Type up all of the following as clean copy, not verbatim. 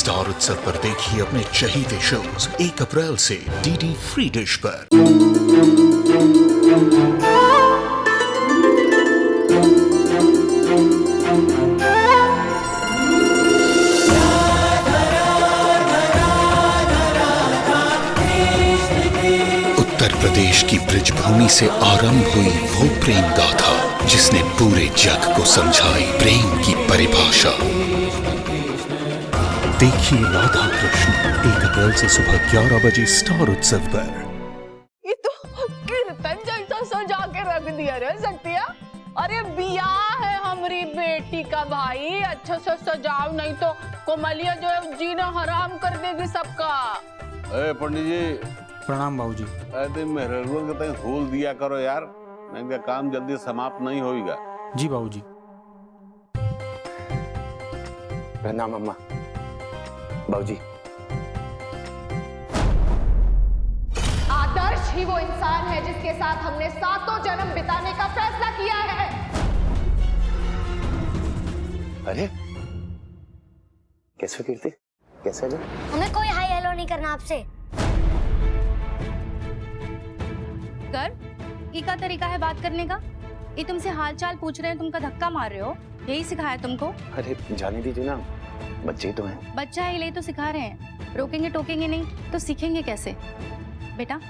Star उत्सव पर देखिए अपने चहीते शोज 1 अप्रैल से डीडी फ्री डिश पर। उत्तर प्रदेश की ब्रजभूमि से आरंभ हुई वो प्रेम गाथा जिसने पूरे जग को समझाई प्रेम की परिभाषा। देखिए राधा कृष्ण 1 अप्रैल से सुबह 11 बजे स्टार उत्सव पर। ये तो कीर्तन जैसा सजा के रख दिया रे शक्तिया। अरे बियाह है हमारी बेटी का भाई, अच्छे से सजाओ नहीं तो कोमलिया जो है जीना हराम कर देगी सबका। अरे पंडित जी प्रणाम बाबूजी। अरे मेहरुआ के तय होल दिया करो यार, इनका काम जल्दी समाप्त नहीं होएगा। जी बाबूजी। प्रणाम अम्मा। बाबूजी। आदर्श ही वो इंसान है जिसके साथ हमने 7 जन्म बिताने का फैसला किया है। अरे कैसे कीर्ति, कैसे है? हमें कोई हाई हेलो नहीं करना आपसे। कर, ये का तरीका है बात करने का? ये तुमसे हाल चाल पूछ रहे हैं, तुमका धक्का मार रहे हो, यही सिखाया तुमको? अरे जाने दीजिए ना, बच्चे तो हैं। बच्चा है ले तो सिखा रहे हैं, रोकेंगे टोकेंगे नहीं तो सीखेंगे कैसे? बेटा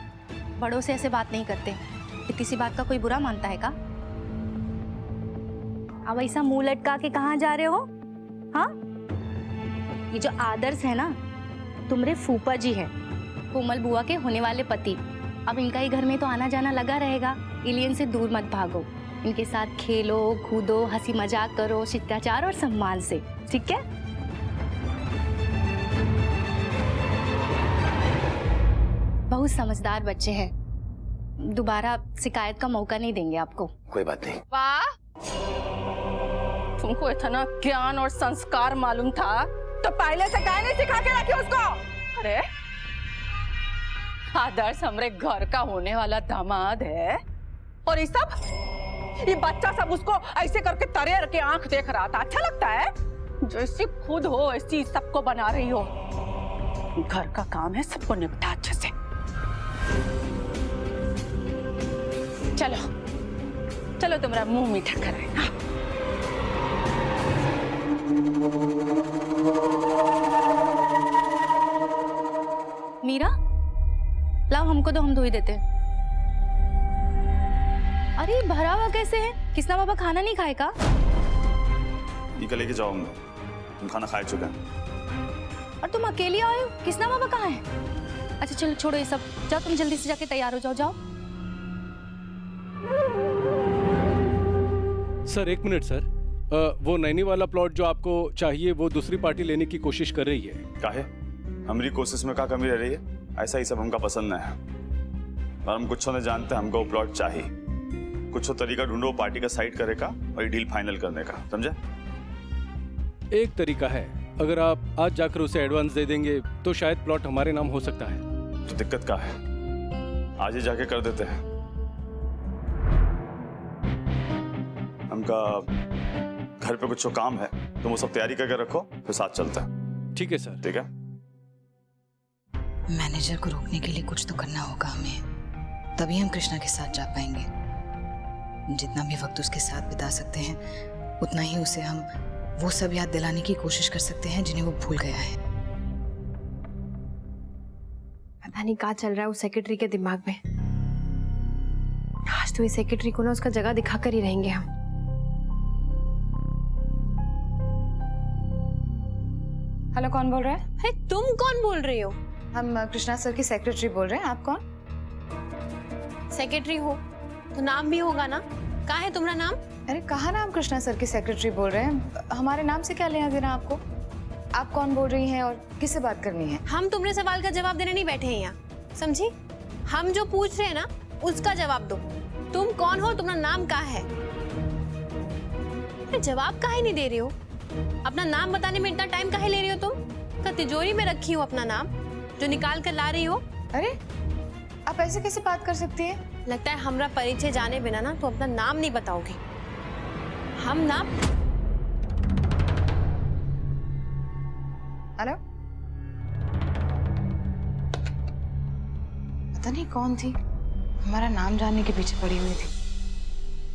बड़ों से ऐसे बात नहीं करते, इतनी सी बात का कोई बुरा मानता है का? अब ऐसा मुंह लटका के कहाँ जा रहे हो? हाँ, ये जो आदर्श है ना, तुम्हारे फूफा जी है, कोमल बुआ के होने वाले पति। अब इनका ही घर में तो आना जाना लगा रहेगा, इसलिए इनसे दूर मत भागो, इनके साथ खेलो कूदो, हंसी मजाक करो, शिष्टाचार और सम्मान से, ठीक है? बहुत समझदार बच्चे हैं, दोबारा शिकायत का मौका नहीं देंगे आपको। कोई बात नहीं। वाह, तुमको इतना ज्ञान और संस्कार मालूम था तो पहले से काहे नहीं सिखा के रखी उसको? अरे आदर्श हमरे घर का होने वाला दामाद है और ये बच्चा सब उसको ऐसे करके तरे के आंख देख रहा था। अच्छा लगता है? जैसी खुद हो ऐसी सबको बना रही हो। घर का काम है, सबको निपटा अच्छे से। चलो चलो तुम्हारा मुंह मीठा कर रहे हैं। मीरा लाओ हमको तो हम धो ही देते। अरे भरा हुआ कैसे है? किसना बाबा खाना नहीं खाएगा? ये लेके जाओ, हम खाना खा चुके हैं। और तुम अकेली आए हो? किसना बाबा कहाँ है? अच्छा चलो छोड़ो ये सब, जाओ तुम जल्दी से जाके तैयार हो जाओ। जाओ सर 1 मिनट सर, वो नैनी वाला प्लॉट जो आपको चाहिए वो दूसरी पार्टी लेने की कोशिश कर रही है। काहे? हमारी कोशिश में क्या कमी रह रही है? ऐसा ही सब हमका पसंद है और हम कुछ नहीं जानते, हमको वो प्लॉट चाहिए। कुछ तरीका ढूंढो पार्टी का साइड करे का और डील फाइनल करने का, समझे? एक तरीका है, अगर आप आज जाकर उसे एडवांस दे देंगे तो शायद प्लॉट हमारे नाम हो सकता है। तो दिक्कत क्या है? आज ही जाके कर देते हैं। हमका घर पे कुछ काम है, तुम वो सब तैयारी करके रखो, फिर साथ चलते हैं। ठीक है सर। ठीक है। मैनेजर को रोकने के लिए कुछ तो करना होगा हमें, तभी हम कृष्णा के साथ जा पाएंगे। जितना भी वक्त उसके साथ बिता सकते हैं उतना ही उसे हम वो सब याद दिलाने की कोशिश कर सकते हैं जिन्हें वो भूल गया है। पता नहीं क्या चल रहा है उस सेक्रेटरी के दिमाग में। आज तो इस सेक्रेटरी को ना उसका जगह दिखा कर ही रहेंगे हम। हेलो, कौन बोल रहा है? है तुम कौन बोल रही हो? हम कृष्णा सर की सेक्रेटरी बोल रहे हैं। आप कौन? सेक्रेटरी हो तो नाम भी होगा ना? कहाँ है तुम्हारा नाम? अरे कहा ना हम कृष्णा सर की सेक्रेटरी बोल रहे हैं, हमारे नाम से क्या लेना देना आपको? आप कौन बोल रही हैं और किससे बात करनी है? हम तुम्हारे सवाल का जवाब देने नहीं बैठे हैं यहाँ, समझी? हम जो पूछ रहे हैं ना उसका जवाब दो। तुम कौन हो, तुम्हारा नाम क्या है? जवाब काहे नहीं दे रही हो? अपना नाम बताने में इतना टाइम काहे ले रही हो तुम? क्या तिजोरी में रखी हो अपना नाम जो निकाल कर ला रही हो? अरे आप ऐसे कैसे बात कर सकती हैं? लगता है हमरा परिचय जाने बिना ना तो अपना नाम नहीं बताओगी। हम नाम हेलो, पता नहीं कौन थी, हमारा नाम जानने के पीछे पड़ी हुई थी।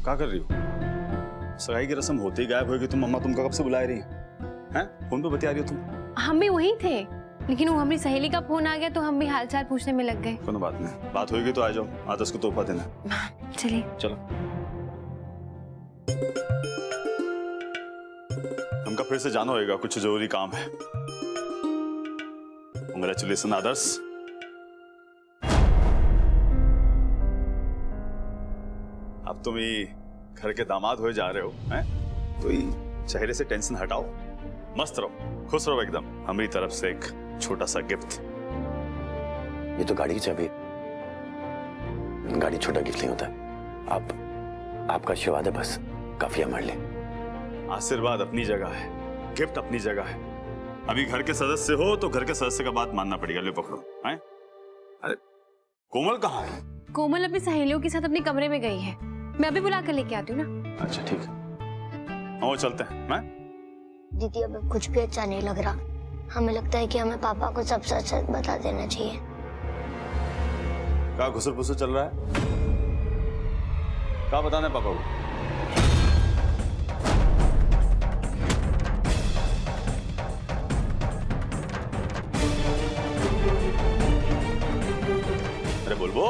क्या कर रही हो? सगाई की रस्म होते ही गायब होगी तुम। अम्मा तुमको कब से बुला रही हैं? फोन पे बता रही हो तुम? हम भी वही थे, लेकिन वो हमारी सहेली का फोन आ गया तो हम भी हालचाल पूछने में लग गए। कोनो बात नहीं, बात होगी तो आ जाओ, आदर्श को तोहफा देना। चलिए चलो। हमका फिर से जाना होगा, कुछ जरूरी काम है। कांग्रेचुलेशन आदर्श। अब तुम ही घर के दामाद हो जा रहे हो, हैं? तो ये चेहरे से टेंशन हटाओ, मस्त रहो, खुश रहो एकदम। हमारी तरफ से एक छोटा सा गिफ्ट। ये तो गाड़ी की चाबी, गाड़ी छोटा गिफ्ट नहीं होता। आपका आशीर्वाद है बस, काफी है हमारे लिए। आशीर्वाद अपनी जगह है, गिफ्ट अपनी जगह है। अभी घर के सदस्य हो तो घर के सदस्य का बात मानना पड़ेगा। ले पकड़ो। हैं? अरे कोमल कहाँ है? कोमल अपनी सहेलियों के साथ अपने कमरे में गई है, मैं अभी बुला कर लेके आती हूँ ना। अच्छा ठीक है, वो चलते हैं। मैं दीदी अब कुछ भी अच्छा नहीं लग रहा। हमें लगता है कि हमें पापा को सब सच सच बता देना चाहिए। क्या घुसर फुसर चल रहा है? क्या बताना है पापा को? अरे बोलबो,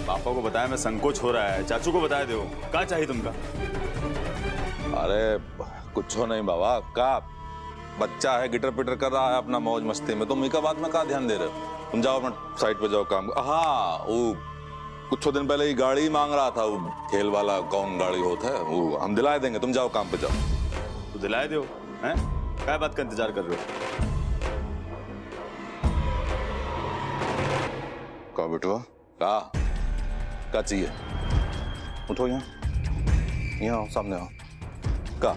पापा को बताया मैं, संकोच हो रहा है। चाचू को बताया दो, क्या चाहिए तुमका? अरे कुछ नहीं बाबा, का बच्चा है गिटर पिटर कर रहा है अपना मौज मस्ती में, तुम इनका बात में क्या ध्यान दे रहे हो? तुम जाओ अपना साइड पे जाओ, काम। हाँ, वो कुछ दिन पहले ही गाड़ी मांग रहा था, वो खेल वाला कौन गाड़ी होता है वो, हम दिला देंगे, तुम जाओ काम पे जाओ। तो दिलाए दो, हैं? क्या बात का इंतजार कर रहे हो? का बेटवा, क्या चाहिए? उठो, यहाँ आओ, सामने आओ। का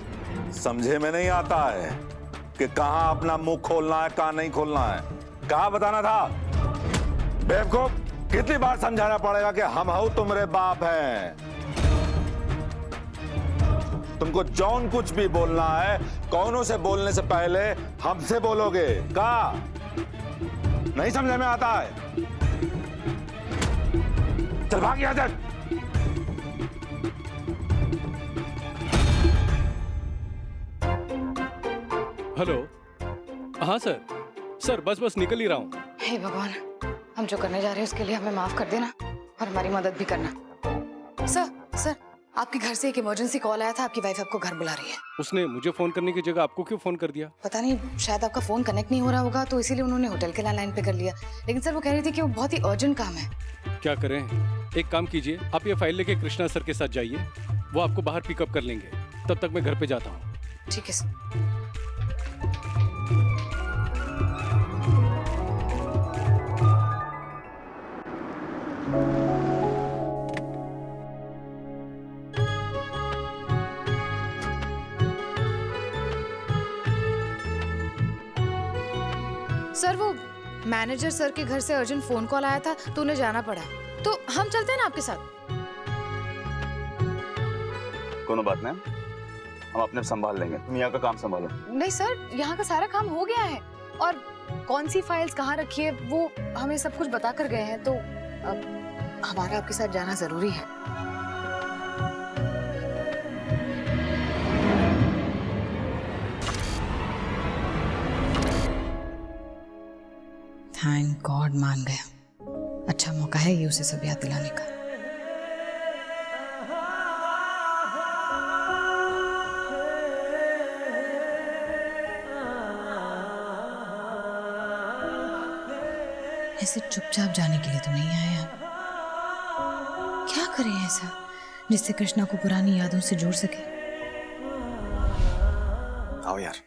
समझे में नहीं आता है कि कहाँ अपना मुंह खोलना है, कहाँ नहीं खोलना है? कहाँ बताना था? बेवकूफ, कितनी बार समझाना पड़ेगा कि हम हो तुम्हारे बाप हैं। तुमको जौन कुछ भी बोलना है, कौनों से बोलने से पहले हमसे बोलोगे। का नहीं समझ में आता है? चल भाग यहां से। हेलो, हाँ सर, बस निकल ही रहा हूँ। हे भगवान, हम जो करने जा रहे हैं उसके लिए हमें माफ कर देना और हमारी मदद भी करना। सर, आपके घर से एक इमरजेंसी कॉल आया था, आपकी वाइफ आपको घर बुला रही है। उसने मुझे फोन करने की जगह आपको क्यों फोन कर दिया? पता नहीं, शायद आपका फोन कनेक्ट नहीं हो रहा होगा तो इसीलिए उन्होंने होटल के लैंडलाइन पे कर लिया। लेकिन सर वो कह रही थी कि वो बहुत ही अर्जेंट काम है। क्या करें? एक काम कीजिए, आप ये फाइल लेके कृष्णा सर के साथ जाइए, वो आपको बाहर पिकअप कर लेंगे। तब तक मैं घर पे जाता हूँ। ठीक है सर। सर वो मैनेजर सर के घर से अर्जेंट फोन कॉल आया था तो उन्हें जाना पड़ा, तो हम चलते हैं ना आपके साथ? कोनो बात नहीं, हम अपने संभाल लेंगे, तुम यहाँ का काम संभालो। नहीं सर, यहाँ का सारा काम हो गया है और कौन सी फाइल्स कहाँ रखी है वो हमें सब कुछ बता कर गए हैं, तो अब हमारा आपके साथ जाना जरूरी है। थैंक गॉड मान गया। अच्छा मौका है ये उसे सब याद दिलाने का। ऐसे चुपचाप जाने के लिए तो नहीं आए आप। क्या करें ऐसा जिससे कृष्णा को पुरानी यादों से जोड़ सके? आओ यार।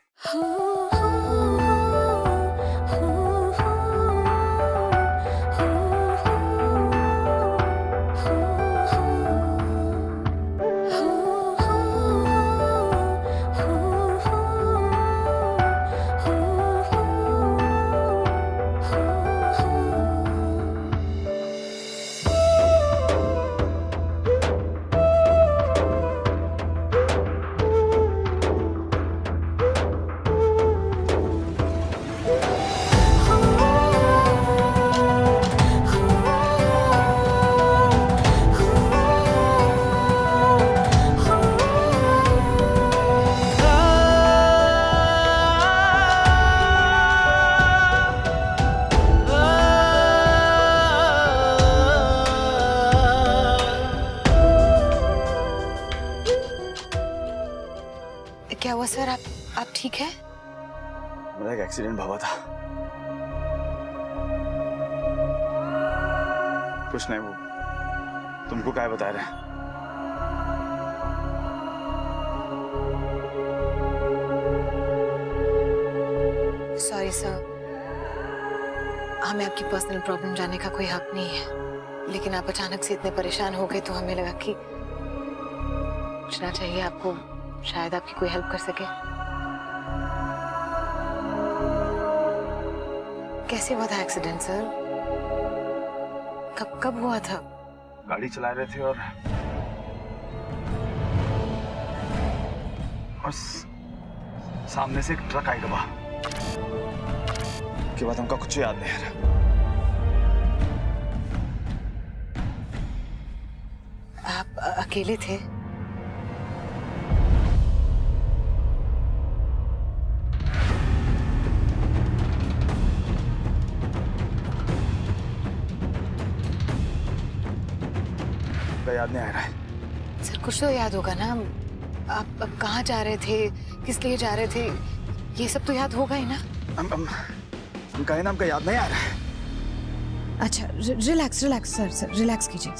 क्या हुआ सर? आप ठीक है? मेरा एक एक्सीडेंट हुआ था। कुछ नहीं, वो तुमको क्या बता रहे हैं? सॉरी सर, हमें आपकी पर्सनल प्रॉब्लम जानने का कोई हक नहीं है, लेकिन आप अचानक से इतने परेशान हो गए तो हमें लगा कि पूछना चाहिए आपको, शायद आपकी कोई हेल्प कर सके। कैसे हुआ था एक्सीडेंट सर? कब हुआ था? गाड़ी चला रहे थे और सामने से एक ट्रक आई दबा। के बाद हमका कुछ याद नहीं आ रहा। आप अकेले थे? याद नहीं आ रहा है। सर कुछ तो याद होगा ना, आप कहाँ जा रहे थे, किस लिए जा रहे थे, ये सब तो याद होगा ही ना। हम कहे ना, हमका याद नहीं आ रहा है। अच्छा रिलैक्स रिलैक्स सर रिलैक्स कीजिए।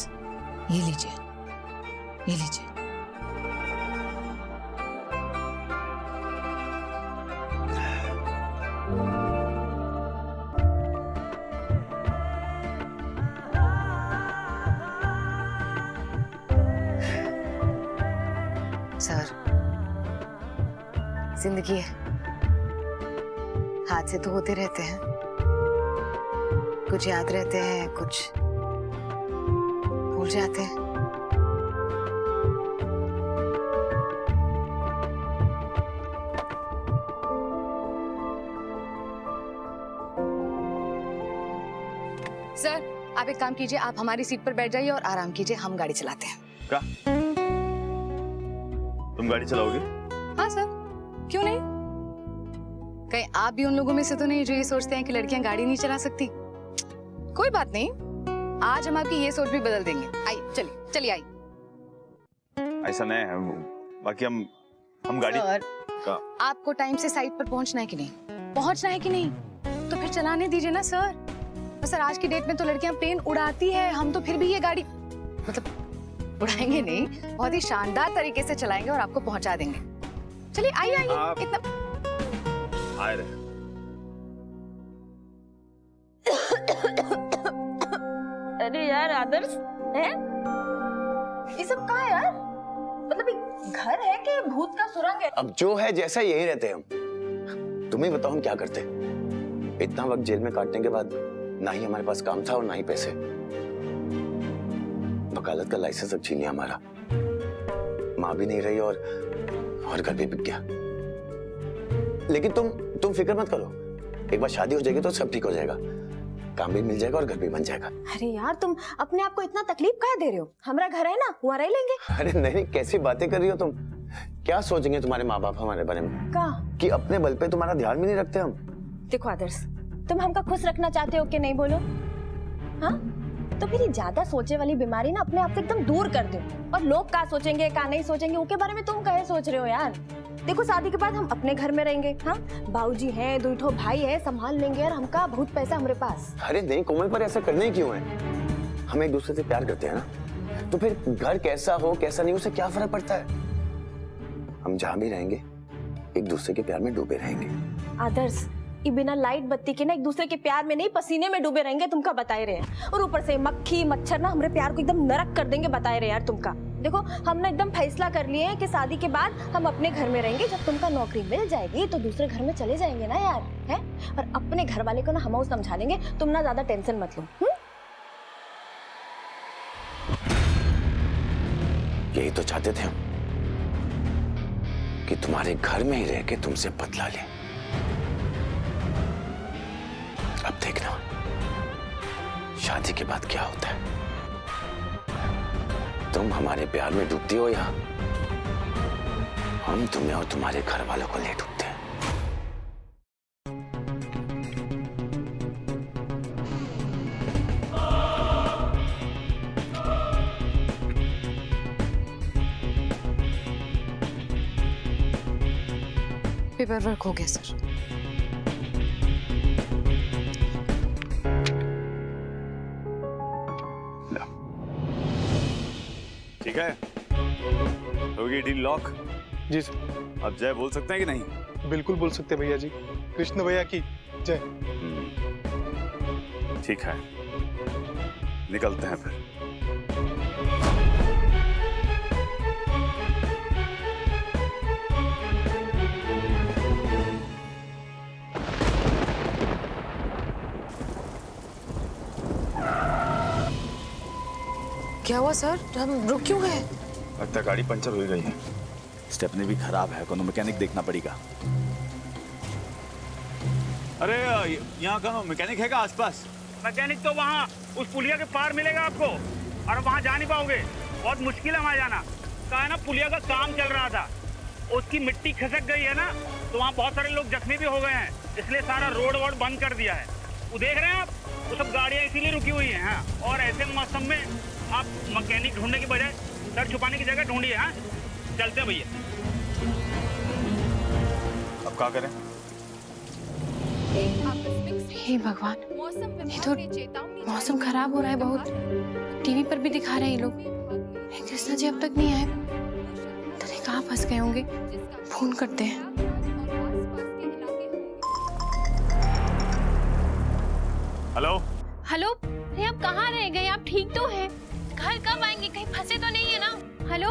ये लीजिए, ये लीजिए। सर जिंदगी है, हादसे तो होते रहते हैं, कुछ याद रहते हैं, कुछ भूल जाते हैं। सर आप एक काम कीजिए, आप हमारी सीट पर बैठ जाइए और आराम कीजिए, हम गाड़ी चलाते हैं। क्या तुम गाड़ी चलाओगे? हाँ सर, क्यों नहीं? कहीं आप भी उन लोगों में से तो नहीं जो ये सोचते हैं कि लड़कियां गाड़ी नहीं चला सकती? कोई बात नहीं, आज हम आपकी ये सोच भी बदल देंगे। आइए चलिए चलिए आइए। ऐसा नहीं है, बाकी हम गाड़ी सर, का आपको टाइम से साइट पर पहुंचना है कि नहीं? पहुंचना है कि नहीं? तो फिर चलाने दीजिए ना सर। और सर आज की डेट में तो लड़कियां प्लेन उड़ाती है, हम तो फिर भी ये गाड़ी मतलब उड़ाएंगे नहीं, बहुत ही शानदार तरीके से चलाएंगे और आपको पहुंचा देंगे। चलिए आइए आइए। इतना आए रहे। अरे यार आदर्श है, ये सब कहाँ है यार? मतलब ये घर है कि भूत का सुरंग है? अब जो है जैसा यही रहते हैं हम। तुम्हें बताओ हम क्या करते? इतना वक्त जेल में काटने के बाद ना ही हमारे पास काम था और ना ही पैसे। वकालत का लाइसेंस अब छीन लिया हमारा, माँ भी नहीं रही और घर भी बिक गया। लेकिन तुम फिक्र मत करो, एक बार शादी हो जाएगी तो सब ठीक हो जाएगा, काम भी मिल जाएगा और घर भी बन जाएगा। अरे यार तुम अपने आप को इतना तकलीफ काहे दे रहे हो? हमारा घर है ना, वहाँ रह लेंगे। अरे नहीं, कैसी बातें कर रही हो तुम? क्या सोचेंगे तुम्हारे माँ बाप हमारे बारे में? कि अपने बल पे तुम्हारा ध्यान भी नहीं रखते हम। देखो आदर्श, तुम हमका खुश रखना चाहते हो कि नहीं बोलो? हाँ तो फिर ये ज्यादा सोचे वाली बीमारी ना अपने आप से एकदम दूर कर दो। और लोग क्या सोचेंगे क्या नहीं सोचेंगे उसके बारे में तुम कहे सोच रहे हो यार? देखो शादी के बाद हम अपने घर में रहेंगे, हाँ बाबूजी हैं, 2 भाई है, संभाल लेंगे और हमका बहुत पैसा हमारे पास। अरे नहीं कोमल, पर ऐसा करने क्यों है? हम एक दूसरे से प्यार करते हैं ना, तो फिर घर कैसा हो कैसा नहीं उससे क्या फर्क पड़ता है? हम जहाँ भी रहेंगे एक दूसरे के प्यार में डूबे रहेंगे। आदर्श ये बिना लाइट बत्ती के ना एक दूसरे के प्यार में नहीं पसीने में डूबे रहेंगे, तुमका बताए रहे हैं। और ऊपर से मक्खी मच्छर ना हमारे प्यार को एकदम नरक कर देंगे, बताए रहे यार तुमका। देखो हम ना एकदम फैसला कर लिए हैं कि शादी के बाद हम अपने घर में रहेंगे, जब तुमका नौकरी मिल जाएगी तो दूसरे घर में चले जाएंगे ना यार, है? और अपने घर वाले को ना हम समझा देंगे, तुम ना ज्यादा टेंशन मत लो। यही तो चाहते थे हम, कि तुम्हारे घर में ही रह के तुमसे बदला ले। अब देखना शादी के बाद क्या होता है। तुम हमारे प्यार में डूबती हो या हम तुम्हें और तुम्हारे घर वालों को ले डूबते हैं। पेपर वर्क हो गया सर। ठीक है, होगी डील लॉक। जी सर। अब जय बोल सकते हैं कि नहीं? बिल्कुल बोल सकते भैया जी। कृष्ण भैया की जय। ठीक है, निकलते हैं फिर। क्या हुआ सर, हम रुक क्यों गए? लगता है गाड़ी पंचर हो गई है, स्टेपनी भी खराब है, कोनो मैकेनिक देखना पड़ेगा। अरे यहाँ का मैकेनिक है क्या आसपास? मैकेनिक तो वहाँ उस पुलिया के पार मिलेगा आपको, और वहाँ जा नहीं पाओगे, बहुत मुश्किल है वहाँ जाना। कहा है ना, पुलिया का काम चल रहा था, उसकी मिट्टी खिसक गई है ना, तो वहाँ बहुत सारे लोग जख्मी भी हो गए हैं, इसलिए सारा रोड वोड बंद कर दिया है। वो देख रहे हैं आप, वो सब गाड़ियाँ इसीलिए रुकी हुई हैं। हाँ, और ऐसे मौसम में आप मैकेनिक ढूंढने की बजाय सर छुपाने की जगह ढूंढिए। हाँ, चलते हैं भैया। अब क्या करें? हे भगवान, ये तो मौसम खराब हो रहा है बहुत। टीवी पर भी दिखा रहे हैं ये लोग। कृष्णा जी अब तक नहीं आए, पता नहीं कहाँ फंस गए होंगे। फोन करते हैं। हेलो हेलो, अरे आप कहाँ रह गए? आप ठीक तो हैं? घर कब आएंगे? कहीं फंसे तो नहीं है ना? हेलो,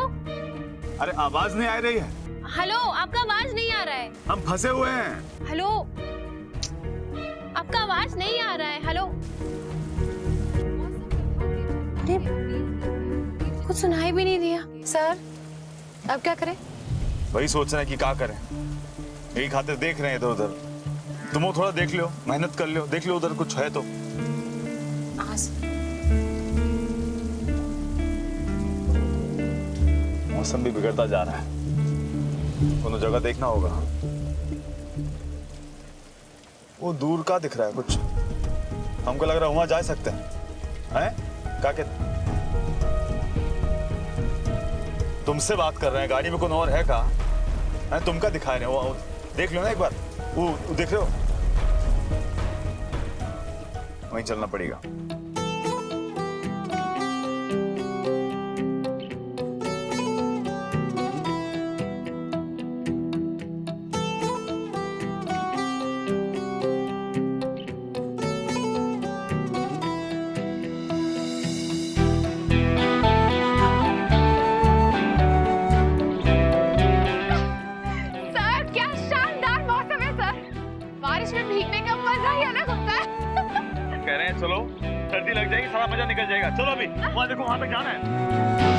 अरे आवाज नहीं आ रही है। हेलो, आपका आवाज नहीं आ रहा है। हम फंसे हुए हैं। हेलो, आपका आवाज नहीं आ रहा है। हेलो, अरे कुछ सुनाई भी नहीं दिया। सर अब क्या करें? वही सोच रहे हैं कि क्या करें, यही खातिर देख रहे हैं इधर उधर। तुम वो थोड़ा देख लो, मेहनत कर लो, देख लो उधर कुछ है तो। मौसम भी बिगड़ता जा रहा है, कोनो जगह देखना होगा। वो दूर का दिख रहा है कुछ, हमको लग रहा है वहां जा सकते हैं। क्या कहते? तुमसे बात कर रहे हैं, गाड़ी में कौन और है का? तुम क्या दिखा रहे हो? वो देख लो ना एक बार, वो देख रहे हो? वहीं चलना पड़ेगा। चलो, सर्दी लग जाएगी, सारा मजा निकल जाएगा। चलो अभी वहां देखो, वहां तक जाना है।